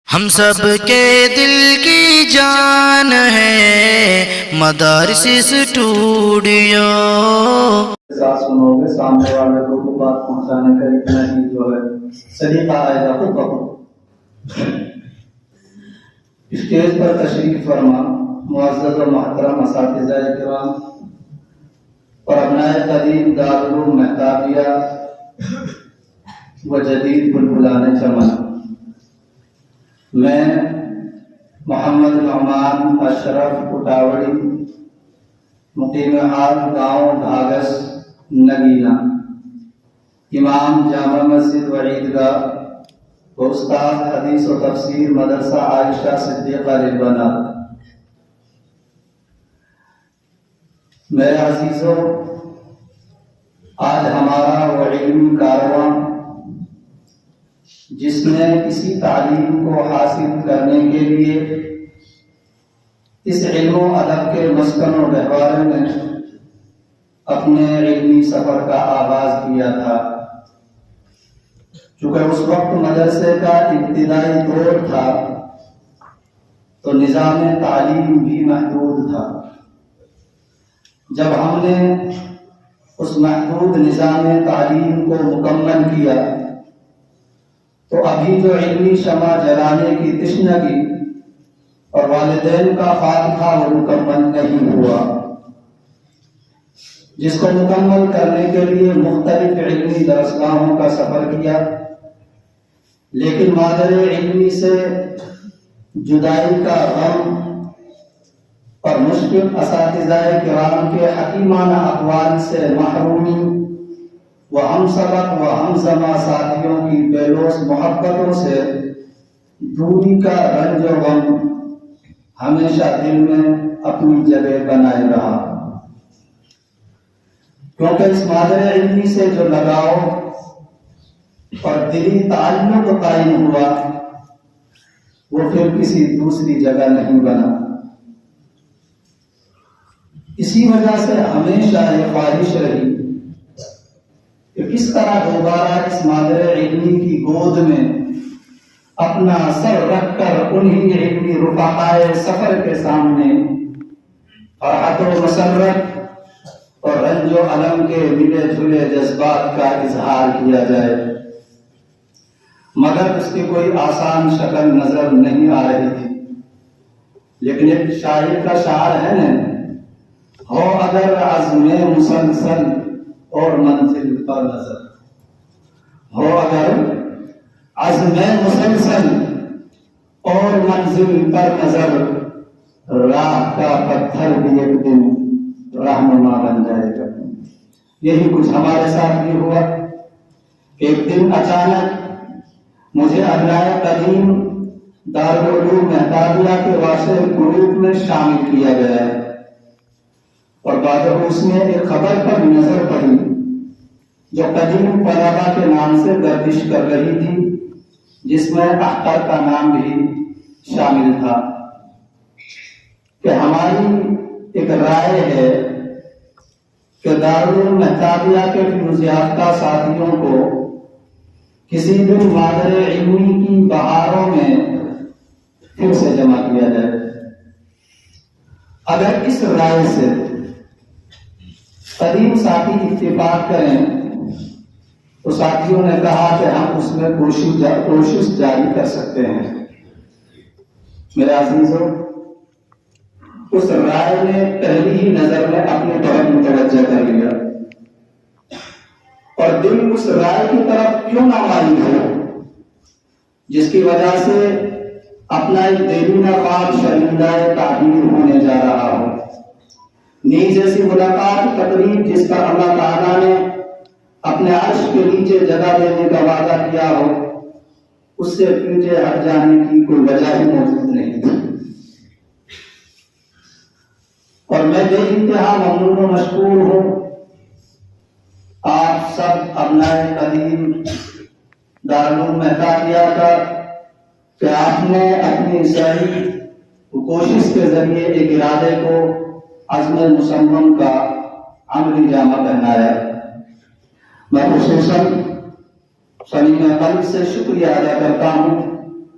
ہم سب کے دل کی جان ہے مدارس اسٹوڈیو۔ ساتھ سنو گے، سامنے والے کو بات پہنچانے کا اتنا ہی جو ہے سلیقہ آئے گا خود بخود۔ اسٹیج پر تشریف فرما معزز و محترم اساتذہ کرام اور ابنائے قدیم دارالعلوم مہتابیہ و جدید بلبلان چمن، میں محمد نعمان اشرف اٹاوڑی مقیم حال گاؤں گھاگس نگینہ، امام جامع مسجد و عیدگاہ و استاد حدیث و تفسیر مدرسہ عائشہ صدیقہ للبنات۔ میرے عزیزوں، آج ہمارا وہ علمی کارواں جس نے اسی تعلیم کو حاصل کرنے کے لیے اس علم و ادب کے مسکن و گہوارے میں اپنے علمی سفر کا آغاز کیا تھا، چونکہ اس وقت مدرسے کا ابتدائی دور تھا تو نظام تعلیم بھی محدود تھا۔ جب ہم نے اس محدود نظام تعلیم کو مکمل کیا تو ابھی جو علمی شمع جلانے کی تشنگی اور والدین کا خواب تھا وہ مکمل نہیں ہوا، جس کو مکمل کرنے کے لیے مختلف علمی درسگاہوں کا سفر کیا، لیکن مادر علمی سے جدائی کا غم اور مشکل اساتذہ کرام کے حکیمانہ اقوال سے محرومی و ہم سبق و ہم زماں ساتھیوں کی بے لوث محبتوں سے دوری کا رنج و غم ہمیشہ دل میں اپنی جگہ بنائے رہا، کیونکہ اس مادر علمی سے جو لگاؤ اور دلی تعلق قائم ہوا وہ پھر کسی دوسری جگہ نہیں بنا۔ اسی وجہ سے ہمیشہ یہ خواہش رہی کہ کس طرح دوبارہ اس مادر علمی کی گود میں اپنا سر رکھ کر انہی علمی رفقائے سفر کے سامنے فرحت و مسرت اور رنج و الم کے ملے جلے جذبات کا اظہار کیا جائے، مگر اس کی کوئی آسان شکل نظر نہیں آ رہی تھی۔ لیکن ایک شاعر کا شعر ہے نا، ہو اگر عزم مسلسل اور منزل پر نظر، ہو اگر عزم مسلسل اور منزل پر نظر، راہ کا پتھر بھی ایک دن رہنما بن جائے گا۔ یہی کچھ ہمارے ساتھ بھی ہوا۔ ایک دن اچانک مجھے ابنائے قدیم دارالعلوم مہتابیہ کے واسطے گروپ میں شامل کیا گیا اور بعد اس میں ایک خبر پر نظر پڑی جو قدیم طلبہ کے نام سے گردش کر رہی تھی، جس میں اختر کا نام بھی شامل تھا، کہ ہماری ایک رائے ہے کہ دارالعلوم مہتابیہ کے فیوز یافتہ ساتھیوں کو کسی دن مادر علمی کی بہاروں میں پھر سے جمع کیا جائے۔ اگر اس رائے سے قدیم ساتھی اتفاق کریں تو ساتھیوں نے کہا کہ ہم اس میں کوشش جاری کر سکتے ہیں۔ میرے عزیزوں، اس رائے نے پہلی ہی نظر میں اپنی طرف متوجہ کر لیا، اور دل اس رائے کی طرف کیوں نہ مائل ہو جس کی وجہ سے اپنا ایک دیرینہ خواب شرمندہ تعبیر ہونے جا رہا ہو۔ نیز جیسی ملاقات تقریب جس پر اللہ تعالیٰ نے اپنے عرش کے نیچے جگہ دینے کا وعدہ کیا ہو، اس سے پیچھے ہٹ جانے کی کوئی وجہ ہی موجود نہیں تھی۔ اور میں بے انتہا ممنون و مشکور ہوں آپ سب ابنائے قدیم دارالعلوم مہتابیہ کا کہ آپ نے اپنی صحیح کوشش کے ذریعے ایک ارادے کو عزم مصمم کا عملی جامہ پہنایا۔ میں خصوصاً صمیم قلب سے شکریہ ادا کرتا ہوں